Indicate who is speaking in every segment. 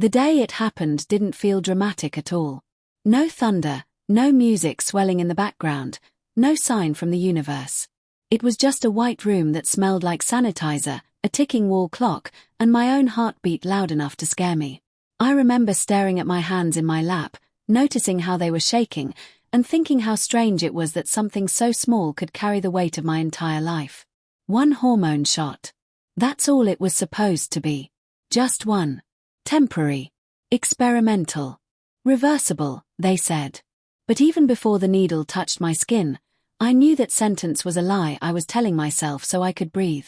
Speaker 1: The day it happened didn't feel dramatic at all. No thunder, no music swelling in the background, no sign from the universe. It was just a white room that smelled like sanitizer, a ticking wall clock, and my own heartbeat loud enough to scare me. I remember staring at my hands in my lap, noticing how they were shaking, and thinking how strange it was that something so small could carry the weight of my entire life. One hormone shot. That's all it was supposed to be. Just one. Temporary. Experimental. Reversible, they said. But even before the needle touched my skin, I knew that sentence was a lie I was telling myself so I could breathe.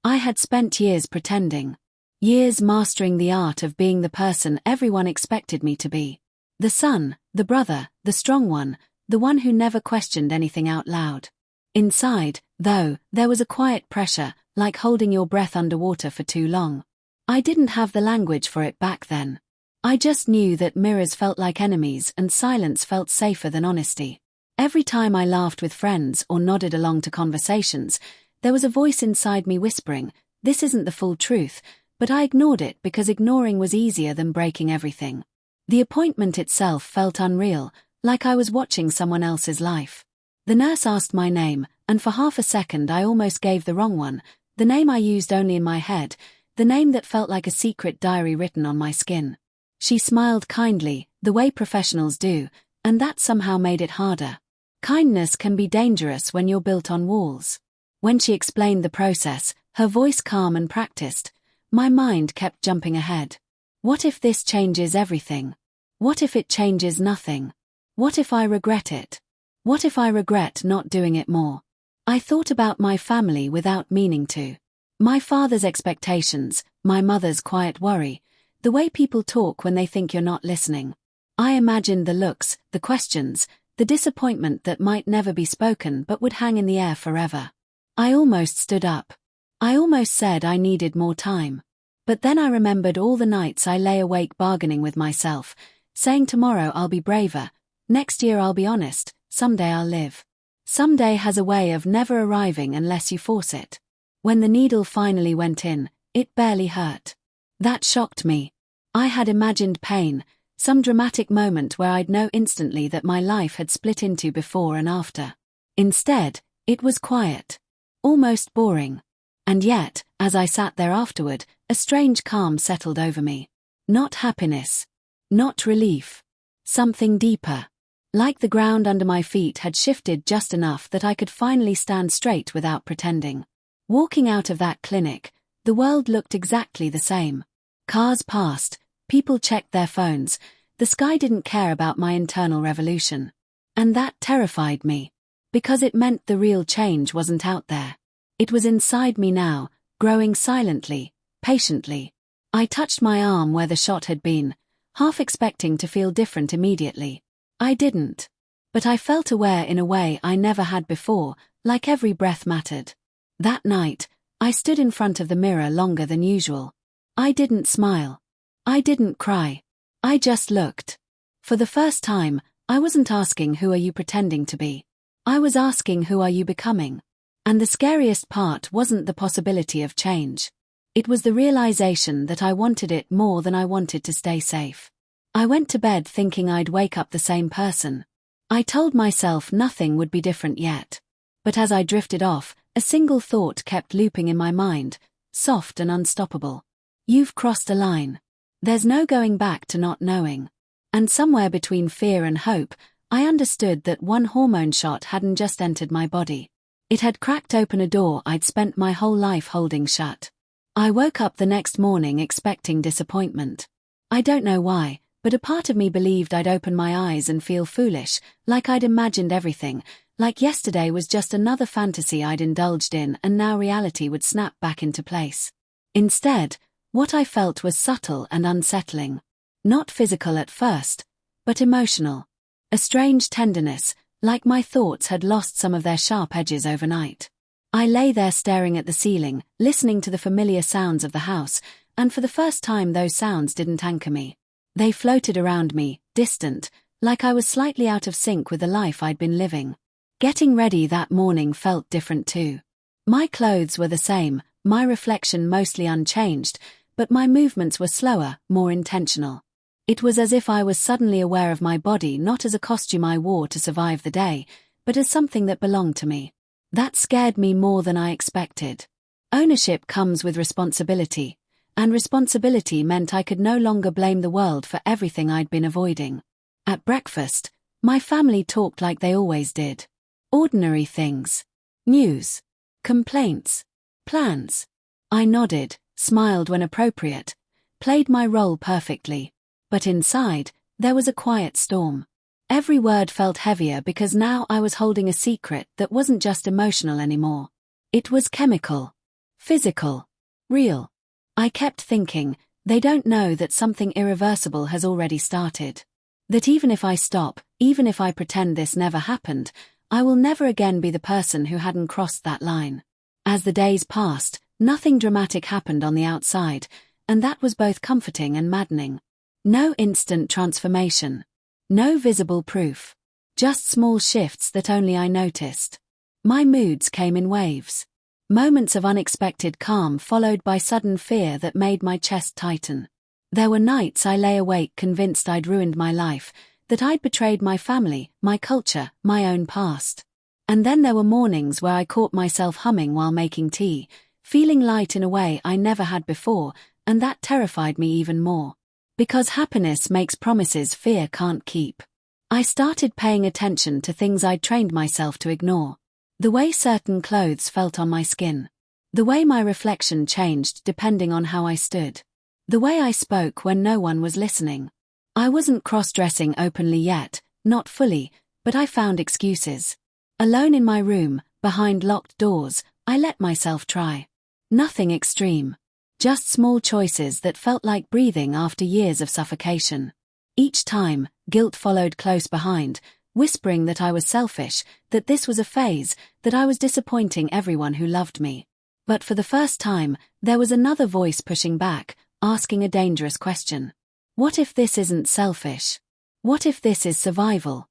Speaker 1: I had spent years pretending. Years mastering the art of being the person everyone expected me to be. The son, the brother, the strong one, the one who never questioned anything out loud. Inside, though, there was a quiet pressure, like holding your breath underwater for too long. I didn't have the language for it back then. I just knew that mirrors felt like enemies and silence felt safer than honesty. Every time I laughed with friends or nodded along to conversations, there was a voice inside me whispering, "This isn't the full truth," but I ignored it because ignoring was easier than breaking everything. The appointment itself felt unreal, like I was watching someone else's life. The nurse asked my name, and for half a second I almost gave the wrong one, the name I used only in my head, the name that felt like a secret diary written on my skin. She smiled kindly, the way professionals do, and that somehow made it harder. Kindness can be dangerous when you're built on walls. When she explained the process, her voice calm and practiced, my mind kept jumping ahead. What if this changes everything? What if it changes nothing? What if I regret it? What if I regret not doing it more? I thought about my family without meaning to. My father's expectations, my mother's quiet worry, the way people talk when they think you're not listening. I imagined the looks, the questions, the disappointment that might never be spoken but would hang in the air forever. I almost stood up. I almost said I needed more time. But then I remembered all the nights I lay awake bargaining with myself, saying tomorrow I'll be braver, next year I'll be honest, someday I'll live. Someday has a way of never arriving unless you force it. When the needle finally went in, it barely hurt. That shocked me. I had imagined pain, some dramatic moment where I'd know instantly that my life had split into before and after. Instead, it was quiet. Almost boring. And yet, as I sat there afterward, a strange calm settled over me. Not happiness. Not relief. Something deeper. Like the ground under my feet had shifted just enough that I could finally stand straight without pretending. Walking out of that clinic, the world looked exactly the same. Cars passed, people checked their phones, the sky didn't care about my internal revolution. And that terrified me. Because it meant the real change wasn't out there. It was inside me now, growing silently, patiently. I touched my arm where the shot had been, half expecting to feel different immediately. I didn't. But I felt aware in a way I never had before, like every breath mattered. That night, I stood in front of the mirror longer than usual. I didn't smile. I didn't cry. I just looked. For the first time, I wasn't asking who are you pretending to be. I was asking who are you becoming. And the scariest part wasn't the possibility of change. It was the realization that I wanted it more than I wanted to stay safe. I went to bed thinking I'd wake up the same person. I told myself nothing would be different yet. But as I drifted off, a single thought kept looping in my mind, soft and unstoppable. You've crossed a line. There's no going back to not knowing. And somewhere between fear and hope, I understood that one hormone shot hadn't just entered my body. It had cracked open a door I'd spent my whole life holding shut. I woke up the next morning expecting disappointment. I don't know why, but a part of me believed I'd open my eyes and feel foolish, like I'd imagined everything, like yesterday was just another fantasy I'd indulged in and now reality would snap back into place. Instead, what I felt was subtle and unsettling. Not physical at first, but emotional. A strange tenderness, like my thoughts had lost some of their sharp edges overnight. I lay there staring at the ceiling, listening to the familiar sounds of the house, and for the first time those sounds didn't anchor me. They floated around me, distant, like I was slightly out of sync with the life I'd been living. Getting ready that morning felt different too. My clothes were the same, my reflection mostly unchanged, but my movements were slower, more intentional. It was as if I was suddenly aware of my body not as a costume I wore to survive the day, but as something that belonged to me. That scared me more than I expected. Ownership comes with responsibility, and responsibility meant I could no longer blame the world for everything I'd been avoiding. At breakfast, my family talked like they always did. Ordinary things. News. Complaints. Plans. I nodded, smiled when appropriate, played my role perfectly. But inside, there was a quiet storm. Every word felt heavier because now I was holding a secret that wasn't just emotional anymore. It was chemical. Physical. Real. I kept thinking, they don't know that something irreversible has already started. That even if I stop, even if I pretend this never happened, I will never again be the person who hadn't crossed that line. As the days passed, nothing dramatic happened on the outside, and that was both comforting and maddening. No instant transformation. No visible proof. Just small shifts that only I noticed. My moods came in waves. Moments of unexpected calm followed by sudden fear that made my chest tighten. There were nights I lay awake convinced I'd ruined my life, that I'd betrayed my family, my culture, my own past. And then there were mornings where I caught myself humming while making tea, feeling light in a way I never had before, and that terrified me even more. Because happiness makes promises fear can't keep. I started paying attention to things I'd trained myself to ignore. The way certain clothes felt on my skin. The way my reflection changed depending on how I stood. The way I spoke when no one was listening. I wasn't cross-dressing openly yet, not fully, but I found excuses. Alone in my room, behind locked doors, I let myself try. Nothing extreme. Just small choices that felt like breathing after years of suffocation. Each time, guilt followed close behind, whispering that I was selfish, that this was a phase, that I was disappointing everyone who loved me. But for the first time, there was another voice pushing back, asking a dangerous question. What if this isn't selfish? What if this is survival?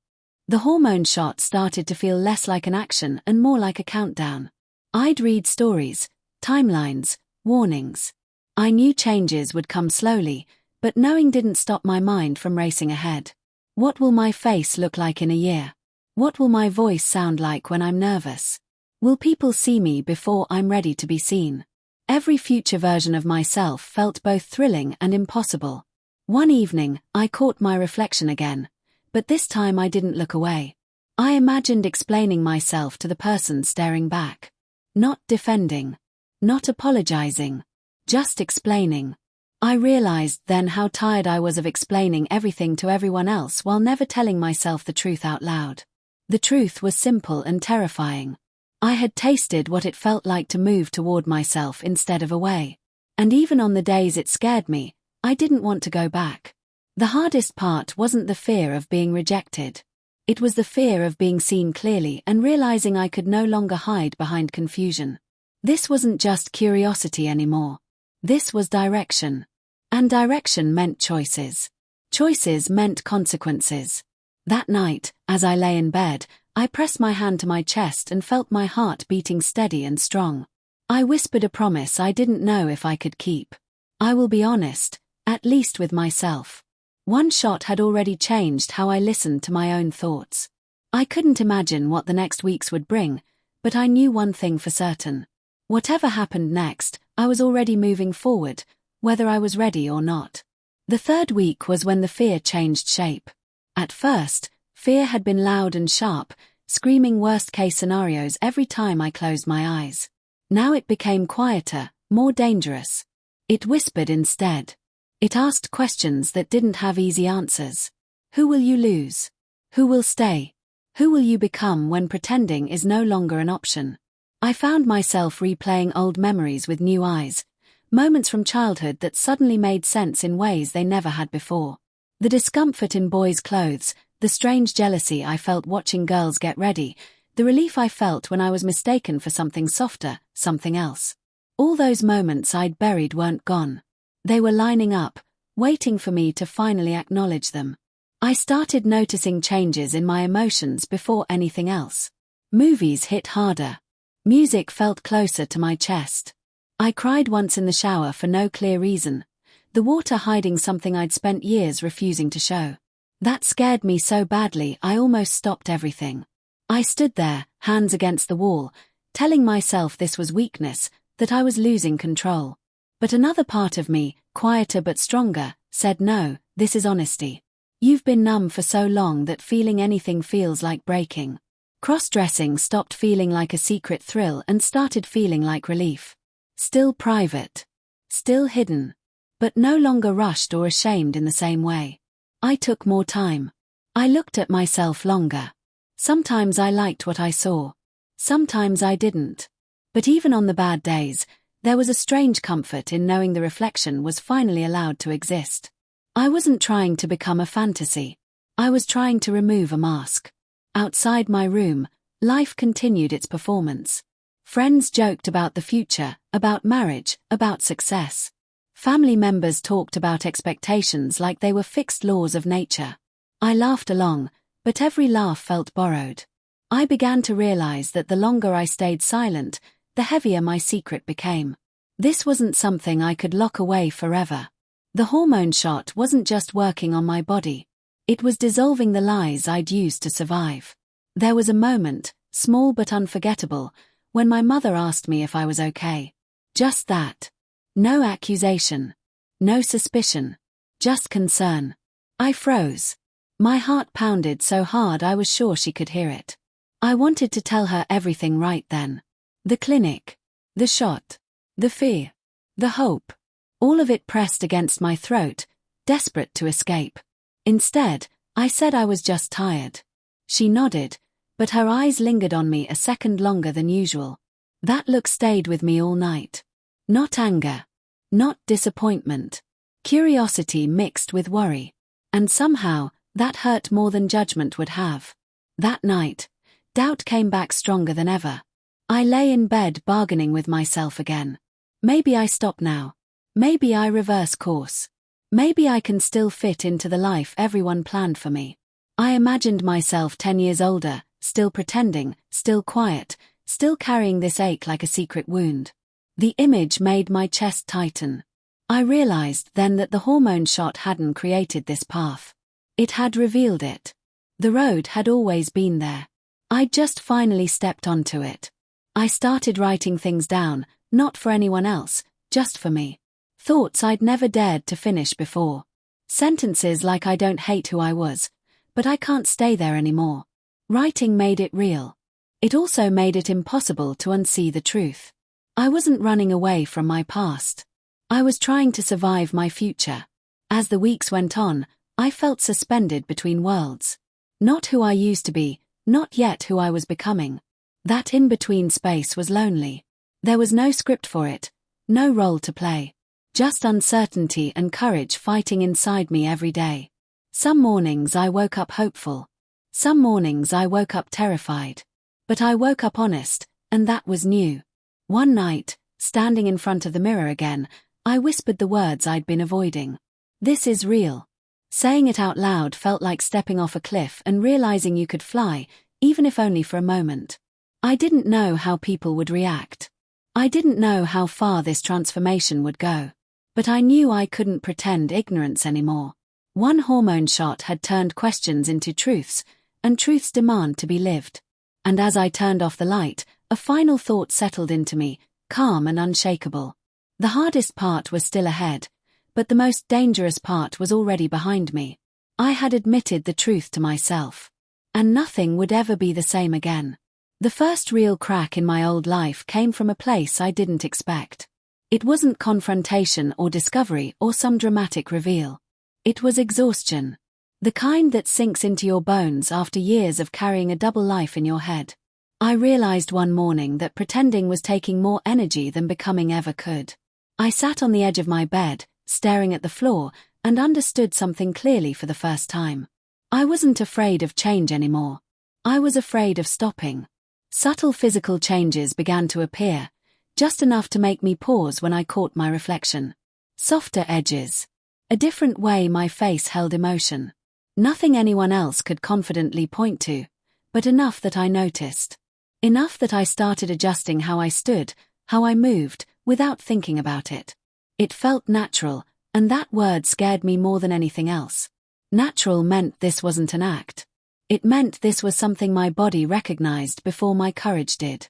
Speaker 1: The hormone shot started to feel less like an action and more like a countdown. I'd read stories, timelines, warnings. I knew changes would come slowly, but knowing didn't stop my mind from racing ahead. What will my face look like in a year? What will my voice sound like when I'm nervous? Will people see me before I'm ready to be seen? Every future version of myself felt both thrilling and impossible. One evening, I caught my reflection again, but this time I didn't look away. I imagined explaining myself to the person staring back. Not defending. Not apologizing. Just explaining. I realized then how tired I was of explaining everything to everyone else while never telling myself the truth out loud. The truth was simple and terrifying. I had tasted what it felt like to move toward myself instead of away. And even on the days it scared me, I didn't want to go back. The hardest part wasn't the fear of being rejected. It was the fear of being seen clearly and realizing I could no longer hide behind confusion. This wasn't just curiosity anymore. This was direction. And direction meant choices. Choices meant consequences. That night, as I lay in bed, I pressed my hand to my chest and felt my heart beating steady and strong. I whispered a promise I didn't know if I could keep. I will be honest, at least with myself. One shot had already changed how I listened to my own thoughts. I couldn't imagine what the next weeks would bring, but I knew one thing for certain. Whatever happened next, I was already moving forward, whether I was ready or not. The third week was when the fear changed shape. At first, fear had been loud and sharp, screaming worst-case scenarios every time I closed my eyes. Now it became quieter, more dangerous. It whispered instead. It asked questions that didn't have easy answers. Who will you lose? Who will stay? Who will you become when pretending is no longer an option? I found myself replaying old memories with new eyes, moments from childhood that suddenly made sense in ways they never had before. The discomfort in boys' clothes, the strange jealousy I felt watching girls get ready, the relief I felt when I was mistaken for something softer, something else. All those moments I'd buried weren't gone. They were lining up, waiting for me to finally acknowledge them. I started noticing changes in my emotions before anything else. Movies hit harder. Music felt closer to my chest. I cried once in the shower for no clear reason, the water hiding something I'd spent years refusing to show. That scared me so badly I almost stopped everything. I stood there, hands against the wall, telling myself this was weakness, that I was losing control. But another part of me, quieter but stronger, said no, this is honesty. You've been numb for so long that feeling anything feels like breaking. Crossdressing stopped feeling like a secret thrill and started feeling like relief. Still private. Still hidden. But no longer rushed or ashamed in the same way. I took more time. I looked at myself longer. Sometimes I liked what I saw. Sometimes I didn't. But even on the bad days, there was a strange comfort in knowing the reflection was finally allowed to exist. I wasn't trying to become a fantasy. I was trying to remove a mask. Outside my room, life continued its performance. Friends joked about the future, about marriage, about success. Family members talked about expectations like they were fixed laws of nature. I laughed along, but every laugh felt borrowed. I began to realize that the longer I stayed silent, the heavier my secret became. This wasn't something I could lock away forever. The hormone shot wasn't just working on my body. It was dissolving the lies I'd used to survive. There was a moment, small but unforgettable, when my mother asked me if I was okay. Just that. No accusation. No suspicion. Just concern. I froze. My heart pounded so hard I was sure she could hear it. I wanted to tell her everything right then. The clinic. The shot. The fear. The hope. All of it pressed against my throat, desperate to escape. Instead, I said I was just tired. She nodded, but her eyes lingered on me a second longer than usual. That look stayed with me all night. Not anger. Not disappointment. Curiosity mixed with worry. And somehow, that hurt more than judgment would have. That night, doubt came back stronger than ever. I lay in bed bargaining with myself again. Maybe I stop now. Maybe I reverse course. Maybe I can still fit into the life everyone planned for me. I imagined myself 10 years older, still pretending, still quiet, still carrying this ache like a secret wound. The image made my chest tighten. I realized then that the hormone shot hadn't created this path. It had revealed it. The road had always been there. I'd just finally stepped onto it. I started writing things down, not for anyone else, just for me. Thoughts I'd never dared to finish before. Sentences like I don't hate who I was, but I can't stay there anymore. Writing made it real. It also made it impossible to unsee the truth. I wasn't running away from my past. I was trying to survive my future. As the weeks went on, I felt suspended between worlds. Not who I used to be, not yet who I was becoming. That in-between space was lonely. There was no script for it, no role to play. Just uncertainty and courage fighting inside me every day. Some mornings I woke up hopeful. Some mornings I woke up terrified. But I woke up honest, and that was new. One night, standing in front of the mirror again, I whispered the words I'd been avoiding. This is real. Saying it out loud felt like stepping off a cliff and realizing you could fly, even if only for a moment. I didn't know how people would react. I didn't know how far this transformation would go. But I knew I couldn't pretend ignorance anymore. One hormone shot had turned questions into truths, and truths demand to be lived. And as I turned off the light, a final thought settled into me, calm and unshakable. The hardest part was still ahead, but the most dangerous part was already behind me. I had admitted the truth to myself. And nothing would ever be the same again. The first real crack in my old life came from a place I didn't expect. It wasn't confrontation or discovery or some dramatic reveal. It was exhaustion. The kind that sinks into your bones after years of carrying a double life in your head. I realized one morning that pretending was taking more energy than becoming ever could. I sat on the edge of my bed, staring at the floor, and understood something clearly for the first time. I wasn't afraid of change anymore. I was afraid of stopping. Subtle physical changes began to appear, just enough to make me pause when I caught my reflection. Softer edges. A different way my face held emotion. Nothing anyone else could confidently point to, but enough that I noticed. Enough that I started adjusting how I stood, how I moved, without thinking about it. It felt natural, and that word scared me more than anything else. Natural meant this wasn't an act. It meant this was something my body recognized before my courage did.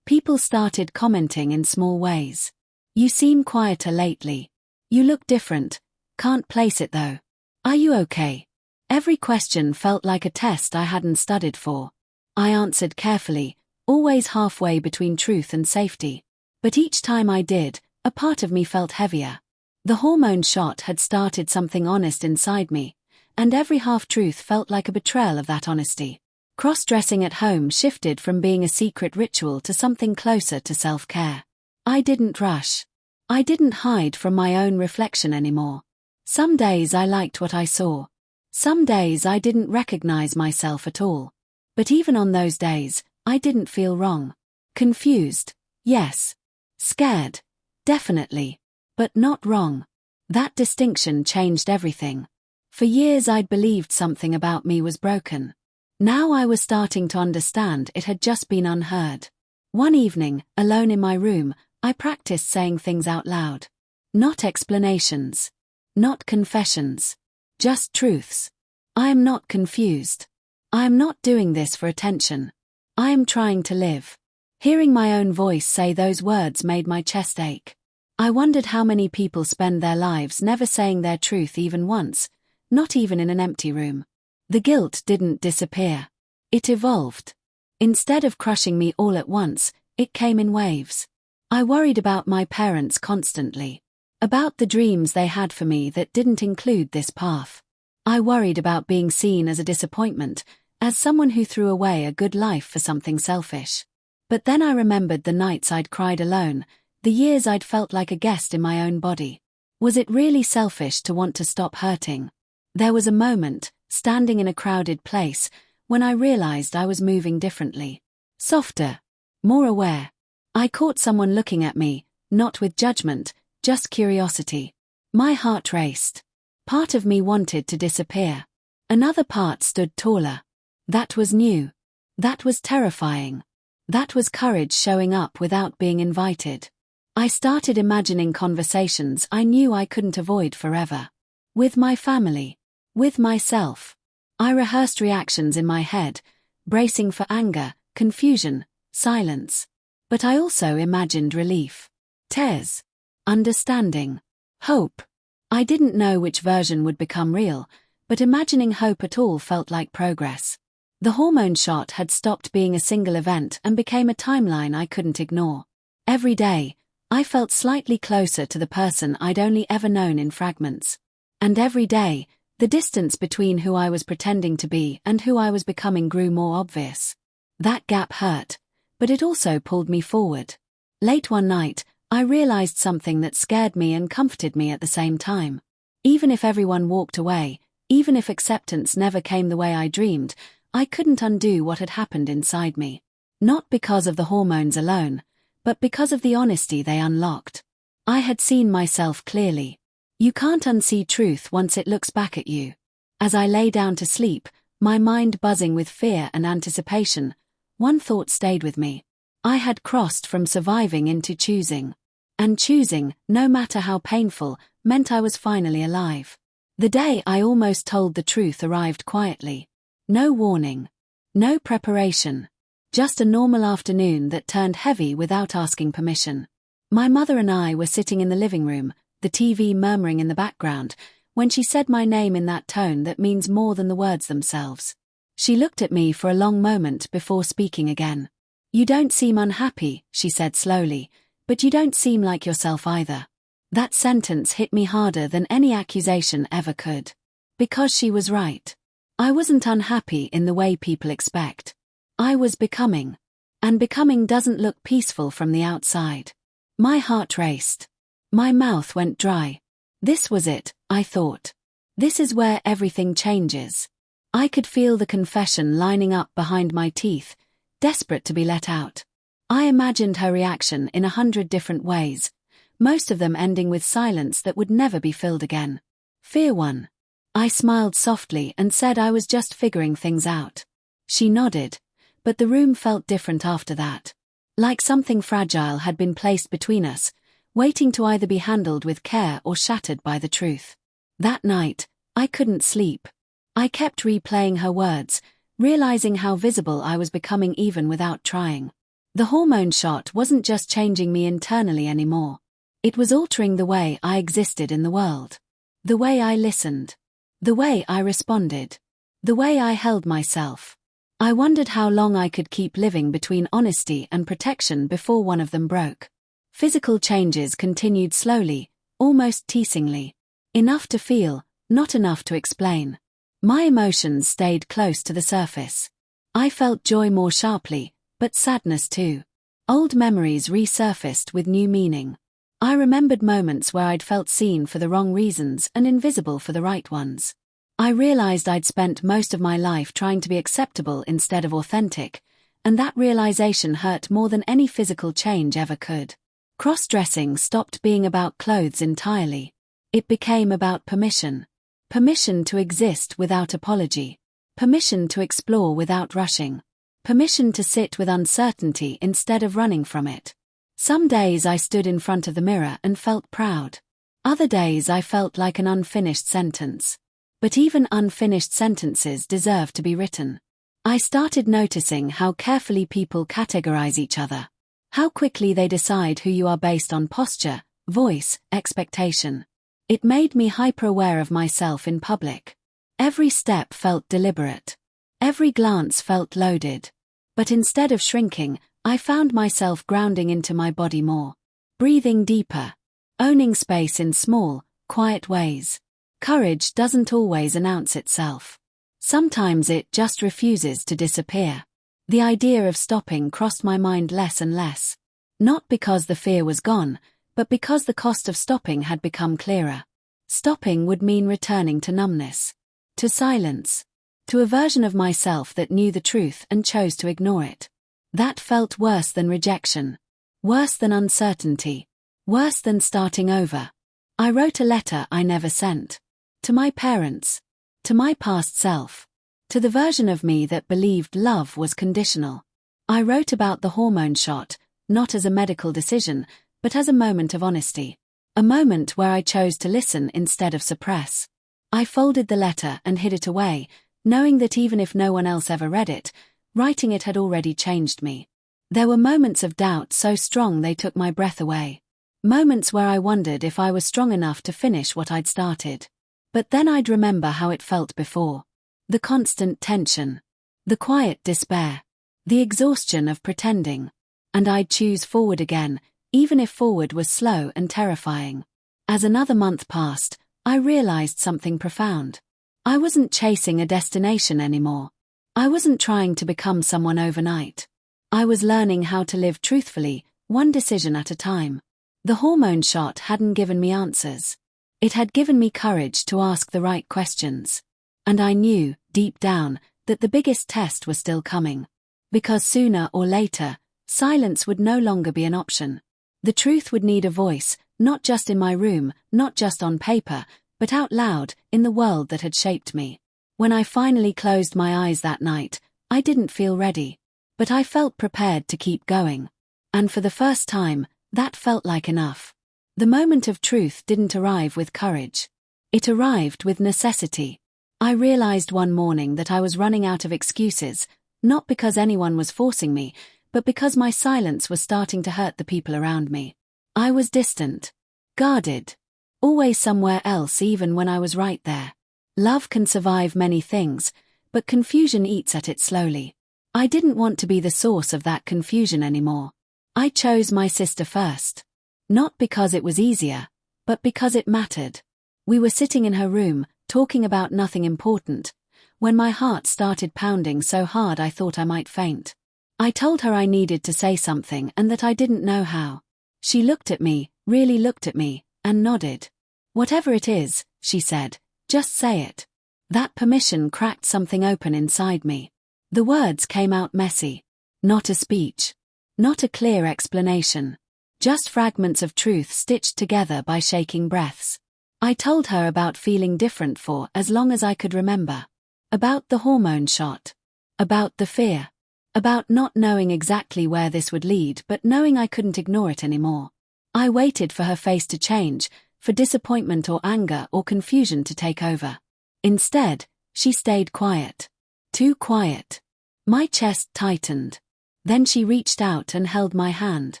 Speaker 1: People started commenting in small ways. You seem quieter lately. You look different. Can't place it though. Are you okay? Every question felt like a test I hadn't studied for. I answered carefully, always halfway between truth and safety. But each time I did, a part of me felt heavier. The hormone shot had started something honest inside me, and every half-truth felt like a betrayal of that honesty. Cross-dressing at home shifted from being a secret ritual to something closer to self-care. I didn't rush. I didn't hide from my own reflection anymore. Some days I liked what I saw. Some days I didn't recognize myself at all. But even on those days, I didn't feel wrong. Confused, yes. Scared, definitely. But not wrong. That distinction changed everything. For years I'd believed something about me was broken. Now I was starting to understand it had just been unheard. One evening, alone in my room, I practiced saying things out loud. Not explanations. Not confessions. Just truths. I am not confused. I am not doing this for attention. I am trying to live. Hearing my own voice say those words made my chest ache. I wondered how many people spend their lives never saying their truth even once, not even in an empty room. The guilt didn't disappear. It evolved. Instead of crushing me all at once, it came in waves. I worried about my parents constantly. About the dreams they had for me that didn't include this path. I worried about being seen as a disappointment, as someone who threw away a good life for something selfish. But then I remembered the nights I'd cried alone, the years I'd felt like a guest in my own body. Was it really selfish to want to stop hurting? There was a moment, standing in a crowded place, when I realized I was moving differently. Softer. More aware. I caught someone looking at me, not with judgment, just curiosity. My heart raced. Part of me wanted to disappear. Another part stood taller. That was new. That was terrifying. That was courage showing up without being invited. I started imagining conversations I knew I couldn't avoid forever. With my family. With myself. I rehearsed reactions in my head, bracing for anger, confusion, silence. But I also imagined relief. Tears. Understanding. Hope. I didn't know which version would become real, but imagining hope at all felt like progress. The hormone shot had stopped being a single event and became a timeline I couldn't ignore. Every day, I felt slightly closer to the person I'd only ever known in fragments. And every day, the distance between who I was pretending to be and who I was becoming grew more obvious. That gap hurt, but it also pulled me forward. Late one night, I realized something that scared me and comforted me at the same time. Even if everyone walked away, even if acceptance never came the way I dreamed, I couldn't undo what had happened inside me. Not because of the hormones alone, but because of the honesty they unlocked. I had seen myself clearly. You can't unsee truth once it looks back at you. As I lay down to sleep, my mind buzzing with fear and anticipation, one thought stayed with me. I had crossed from surviving into choosing. And choosing, no matter how painful, meant I was finally alive. The day I almost told the truth arrived quietly. No warning. No preparation. Just a normal afternoon that turned heavy without asking permission. My mother and I were sitting in the living room, the TV murmuring in the background, when she said my name in that tone that means more than the words themselves. She looked at me for a long moment before speaking again. "You don't seem unhappy," she said slowly, "but you don't seem like yourself either." That sentence hit me harder than any accusation ever could. Because she was right. I wasn't unhappy in the way people expect. I was becoming. And becoming doesn't look peaceful from the outside. My heart raced. My mouth went dry. This was it, I thought. This is where everything changes. I could feel the confession lining up behind my teeth, desperate to be let out. I imagined her reaction in 100 different ways, most of them ending with silence that would never be filled again. Fear won. I smiled softly and said I was just figuring things out. She nodded, but the room felt different after that. Like something fragile had been placed between us, waiting to either be handled with care or shattered by the truth. That night, I couldn't sleep. I kept replaying her words, realizing how visible I was becoming even without trying. The hormone shot wasn't just changing me internally anymore. It was altering the way I existed in the world. The way I listened. The way I responded. The way I held myself. I wondered how long I could keep living between honesty and protection before one of them broke. Physical changes continued slowly, almost teasingly. Enough to feel, not enough to explain. My emotions stayed close to the surface. I felt joy more sharply, but sadness too. Old memories resurfaced with new meaning. I remembered moments where I'd felt seen for the wrong reasons and invisible for the right ones. I realized I'd spent most of my life trying to be acceptable instead of authentic, and that realization hurt more than any physical change ever could. Crossdressing stopped being about clothes entirely. It became about permission. Permission to exist without apology. Permission to explore without rushing. Permission to sit with uncertainty instead of running from it. Some days I stood in front of the mirror and felt proud. Other days I felt like an unfinished sentence. But even unfinished sentences deserve to be written. I started noticing how carefully people categorize each other. How quickly they decide who you are based on posture, voice, expectation. It made me hyper-aware of myself in public. Every step felt deliberate. Every glance felt loaded. But instead of shrinking, I found myself grounding into my body more. Breathing deeper. Owning space in small, quiet ways. Courage doesn't always announce itself. Sometimes it just refuses to disappear. The idea of stopping crossed my mind less and less. Not because the fear was gone, but because the cost of stopping had become clearer. Stopping would mean returning to numbness. To silence. To a version of myself that knew the truth and chose to ignore it. That felt worse than rejection. Worse than uncertainty. Worse than starting over. I wrote a letter I never sent. To my parents. To my past self. To the version of me that believed love was conditional. I wrote about the hormone shot, not as a medical decision, but as a moment of honesty. A moment where I chose to listen instead of suppress. I folded the letter and hid it away, knowing that even if no one else ever read it, writing it had already changed me. There were moments of doubt so strong they took my breath away. Moments where I wondered if I was strong enough to finish what I'd started. But then I'd remember how it felt before. The constant tension. The quiet despair. The exhaustion of pretending. And I'd choose forward again, even if forward was slow and terrifying. As another month passed, I realized something profound. I wasn't chasing a destination anymore. I wasn't trying to become someone overnight. I was learning how to live truthfully, one decision at a time. The hormone shot hadn't given me answers. It had given me courage to ask the right questions. And I knew, deep down, that the biggest test was still coming. Because sooner or later, silence would no longer be an option. The truth would need a voice, not just in my room, not just on paper, but out loud, in the world that had shaped me. When I finally closed my eyes that night, I didn't feel ready. But I felt prepared to keep going. And for the first time, that felt like enough. The moment of truth didn't arrive with courage. It arrived with necessity. I realized one morning that I was running out of excuses, not because anyone was forcing me, but because my silence was starting to hurt the people around me. I was distant. Guarded. Always somewhere else even when I was right there. Love can survive many things, but confusion eats at it slowly. I didn't want to be the source of that confusion anymore. I chose my sister first. Not because it was easier, but because it mattered. We were sitting in her room, talking about nothing important, when my heart started pounding so hard I thought I might faint. I told her I needed to say something and that I didn't know how. She looked at me, really looked at me, and nodded. "Whatever it is," she said, "just say it." That permission cracked something open inside me. The words came out messy. Not a speech. Not a clear explanation. Just fragments of truth stitched together by shaking breaths. I told her about feeling different for as long as I could remember. About the hormone shot. About the fear. About not knowing exactly where this would lead but knowing I couldn't ignore it anymore. I waited for her face to change, for disappointment or anger or confusion to take over. Instead, she stayed quiet. Too quiet. My chest tightened. Then she reached out and held my hand.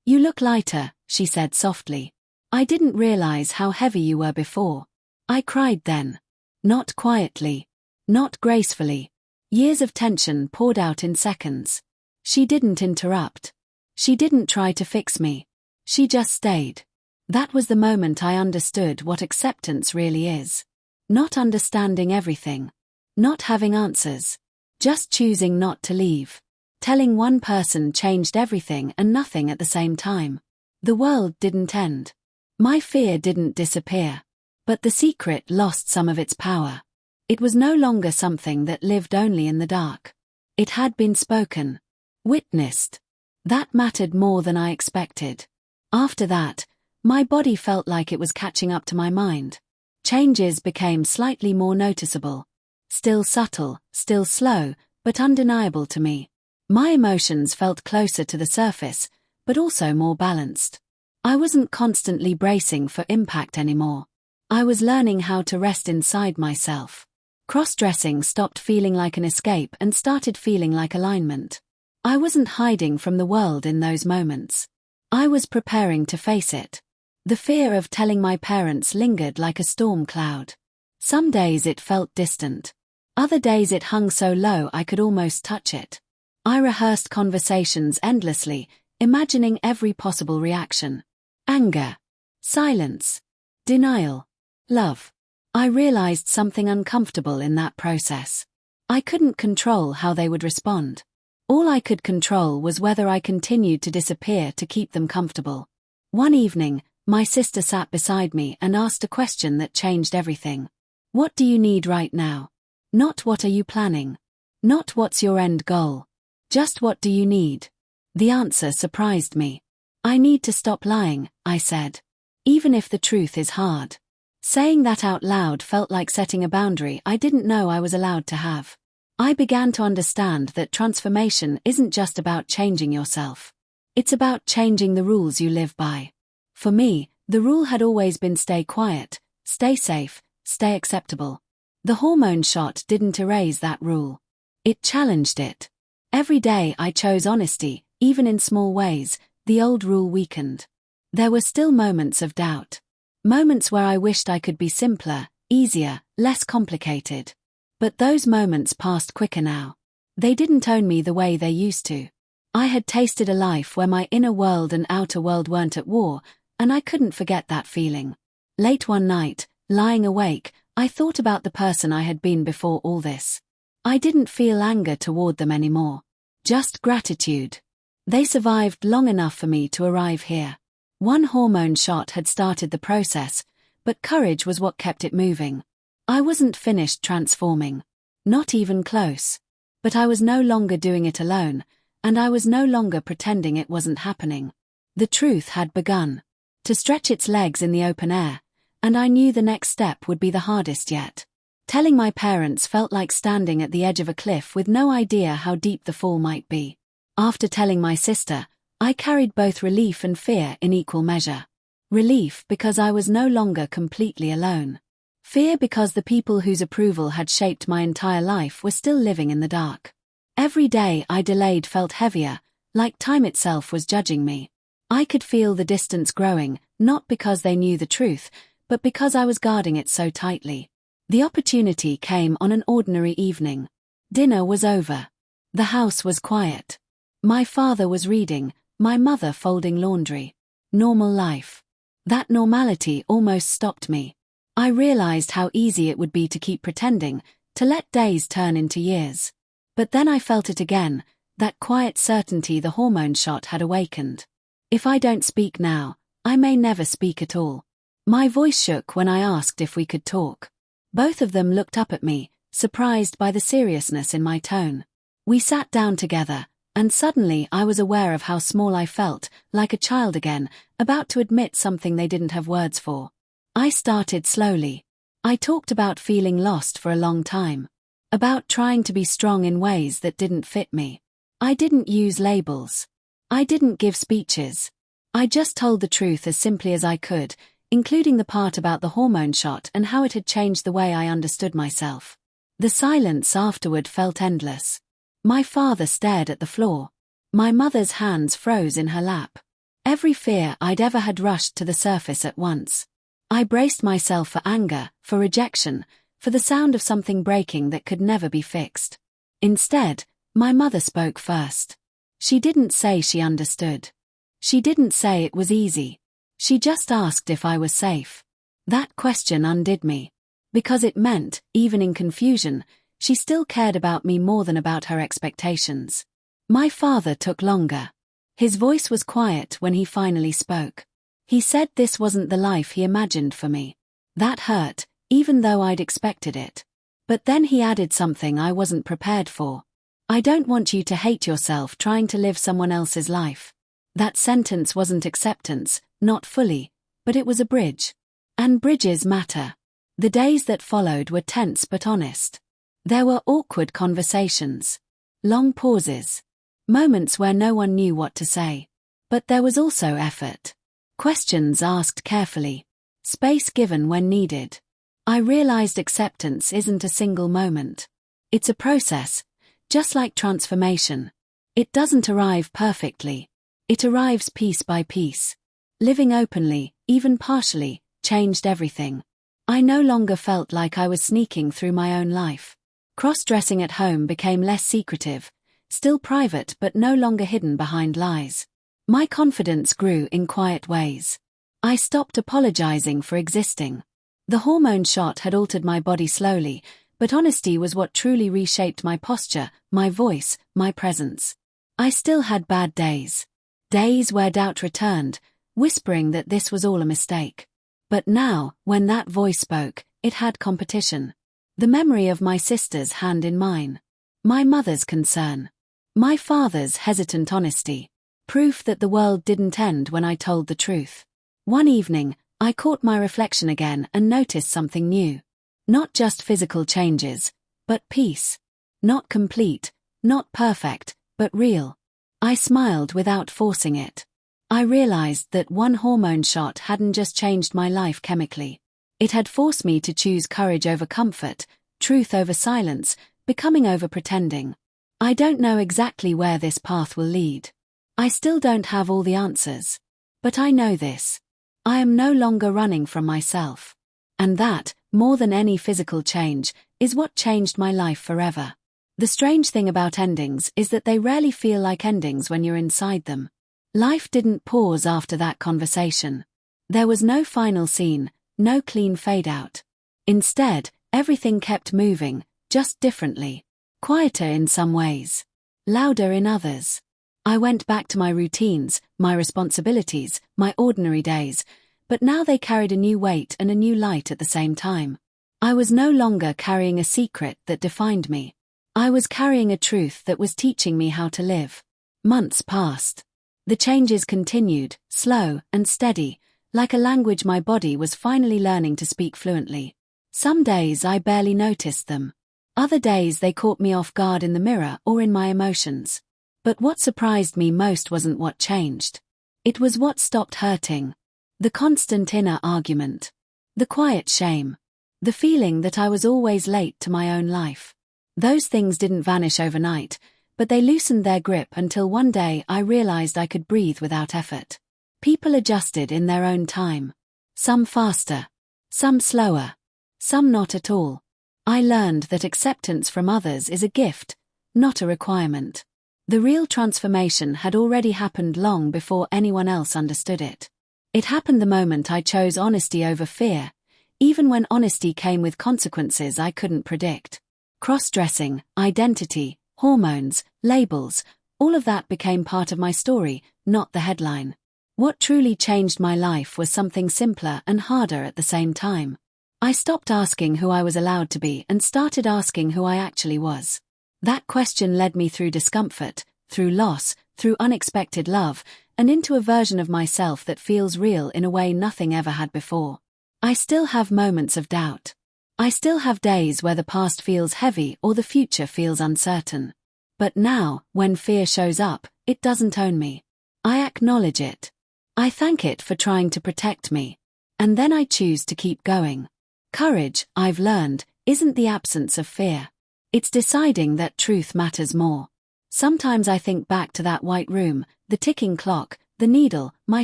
Speaker 1: "You look lighter," she said softly. "I didn't realize how heavy you were before." I cried then. Not quietly. Not gracefully. Years of tension poured out in seconds. She didn't interrupt. She didn't try to fix me. She just stayed. That was the moment I understood what acceptance really is. Not understanding everything. Not having answers. Just choosing not to leave. Telling one person changed everything and nothing at the same time. The world didn't end. My fear didn't disappear. But the secret lost some of its power. It was no longer something that lived only in the dark. It had been spoken. Witnessed. That mattered more than I expected. After that, my body felt like it was catching up to my mind. Changes became slightly more noticeable. Still subtle, still slow, but undeniable to me. My emotions felt closer to the surface, but also more balanced. I wasn't constantly bracing for impact anymore. I was learning how to rest inside myself. Crossdressing stopped feeling like an escape and started feeling like alignment. I wasn't hiding from the world in those moments. I was preparing to face it. The fear of telling my parents lingered like a storm cloud. Some days it felt distant. Other days it hung so low I could almost touch it. I rehearsed conversations endlessly, imagining every possible reaction. Anger. Silence. Denial. Love. I realized something uncomfortable in that process. I couldn't control how they would respond. All I could control was whether I continued to disappear to keep them comfortable. One evening, my sister sat beside me and asked a question that changed everything. "What do you need right now? Not what are you planning? Not what's your end goal? Just what do you need?" The answer surprised me. "I need to stop lying," I said. "Even if the truth is hard." Saying that out loud felt like setting a boundary I didn't know I was allowed to have. I began to understand that transformation isn't just about changing yourself. It's about changing the rules you live by. For me, the rule had always been stay quiet, stay safe, stay acceptable. The hormone shot didn't erase that rule. It challenged it. Every day I chose honesty, even in small ways, the old rule weakened. There were still moments of doubt. Moments where I wished I could be simpler, easier, less complicated. But those moments passed quicker now. They didn't own me the way they used to. I had tasted a life where my inner world and outer world weren't at war, and I couldn't forget that feeling. Late one night, lying awake, I thought about the person I had been before all this. I didn't feel anger toward them anymore. Just gratitude. They survived long enough for me to arrive here. One hormone shot had started the process, but courage was what kept it moving. I wasn't finished transforming. Not even close. But I was no longer doing it alone, and I was no longer pretending it wasn't happening. The truth had begun to stretch its legs in the open air, and I knew the next step would be the hardest yet. Telling my parents felt like standing at the edge of a cliff with no idea how deep the fall might be. After telling my sister, I carried both relief and fear in equal measure. Relief because I was no longer completely alone. Fear because the people whose approval had shaped my entire life were still living in the dark. Every day I delayed felt heavier, like time itself was judging me. I could feel the distance growing, not because they knew the truth, but because I was guarding it so tightly. The opportunity came on an ordinary evening. Dinner was over. The house was quiet. My father was reading, my mother folding laundry. Normal life. That normality almost stopped me. I realized how easy it would be to keep pretending, to let days turn into years. But then I felt it again, that quiet certainty the hormone shot had awakened. If I don't speak now, I may never speak at all. My voice shook when I asked if we could talk. Both of them looked up at me, surprised by the seriousness in my tone. We sat down together, and suddenly I was aware of how small I felt, like a child again, about to admit something they didn't have words for. I started slowly. I talked about feeling lost for a long time. About trying to be strong in ways that didn't fit me. I didn't use labels. I didn't give speeches. I just told the truth as simply as I could, including the part about the hormone shot and how it had changed the way I understood myself. The silence afterward felt endless. My father stared at the floor. My mother's hands froze in her lap. Every fear I'd ever had rushed to the surface at once. I braced myself for anger, for rejection, for the sound of something breaking that could never be fixed. Instead, my mother spoke first. She didn't say she understood. She didn't say it was easy. She just asked if I was safe. That question undid me. Because it meant, even in confusion, she still cared about me more than about her expectations. My father took longer. His voice was quiet when he finally spoke. He said this wasn't the life he imagined for me. That hurt, even though I'd expected it. But then he added something I wasn't prepared for. I don't want you to hate yourself trying to live someone else's life. That sentence wasn't acceptance, not fully, but it was a bridge. And bridges matter. The days that followed were tense but honest. There were awkward conversations. Long pauses. Moments where no one knew what to say. But there was also effort. Questions asked carefully. Space given when needed. I realized acceptance isn't a single moment. It's a process, just like transformation. It doesn't arrive perfectly. It arrives piece by piece. Living openly, even partially, changed everything. I no longer felt like I was sneaking through my own life. Crossdressing at home became less secretive, still private but no longer hidden behind lies. My confidence grew in quiet ways. I stopped apologizing for existing. The hormone shot had altered my body slowly, but honesty was what truly reshaped my posture, my voice, my presence. I still had bad days. Days where doubt returned, whispering that this was all a mistake. But now, when that voice spoke, it had competition. The memory of my sister's hand in mine. My mother's concern. My father's hesitant honesty. Proof that the world didn't end when I told the truth. One evening, I caught my reflection again and noticed something new. Not just physical changes, but peace. Not complete, not perfect, but real. I smiled without forcing it. I realized that one hormone shot hadn't just changed my life chemically. It had forced me to choose courage over comfort, truth over silence, becoming over pretending. I don't know exactly where this path will lead. I still don't have all the answers. But I know this. I am no longer running from myself. And that, more than any physical change, is what changed my life forever. The strange thing about endings is that they rarely feel like endings when you're inside them. Life didn't pause after that conversation. There was no final scene, no clean fade out. Instead, everything kept moving, just differently. Quieter in some ways. Louder in others. I went back to my routines, my responsibilities, my ordinary days, but now they carried a new weight and a new light at the same time. I was no longer carrying a secret that defined me. I was carrying a truth that was teaching me how to live. Months passed. The changes continued, slow and steady, like a language my body was finally learning to speak fluently. Some days I barely noticed them. Other days they caught me off guard in the mirror or in my emotions. But what surprised me most wasn't what changed. It was what stopped hurting. The constant inner argument. The quiet shame. The feeling that I was always late to my own life. Those things didn't vanish overnight, but they loosened their grip until one day I realized I could breathe without effort. People adjusted in their own time. Some faster. Some slower. Some not at all. I learned that acceptance from others is a gift, not a requirement. The real transformation had already happened long before anyone else understood it. It happened the moment I chose honesty over fear, even when honesty came with consequences I couldn't predict. Cross-dressing, identity, hormones, labels, all of that became part of my story, not the headline. What truly changed my life was something simpler and harder at the same time. I stopped asking who I was allowed to be and started asking who I actually was. That question led me through discomfort, through loss, through unexpected love, and into a version of myself that feels real in a way nothing ever had before. I still have moments of doubt. I still have days where the past feels heavy or the future feels uncertain. But now, when fear shows up, it doesn't own me. I acknowledge it. I thank it for trying to protect me. And then I choose to keep going. Courage, I've learned, isn't the absence of fear. It's deciding that truth matters more. Sometimes I think back to that white room, the ticking clock, the needle, my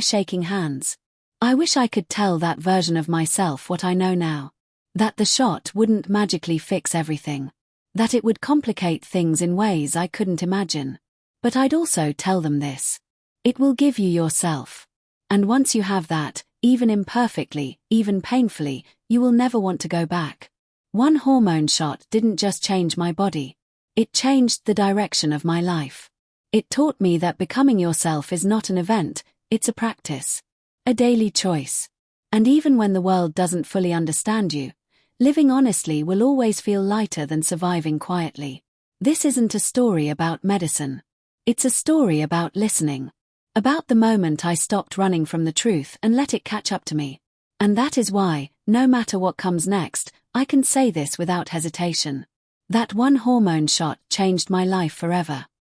Speaker 1: shaking hands. I wish I could tell that version of myself what I know now. That the shot wouldn't magically fix everything. That it would complicate things in ways I couldn't imagine. But I'd also tell them this. It will give you yourself. And once you have that, even imperfectly, even painfully, you will never want to go back. One hormone shot didn't just change my body. It changed the direction of my life. It taught me that becoming yourself is not an event, it's a practice. A daily choice. And even when the world doesn't fully understand you, living honestly will always feel lighter than surviving quietly. This isn't a story about medicine. It's a story about listening. About the moment I stopped running from the truth and let it catch up to me. And that is why, no matter what comes next, I can say this without hesitation. That one hormone shot changed my life forever.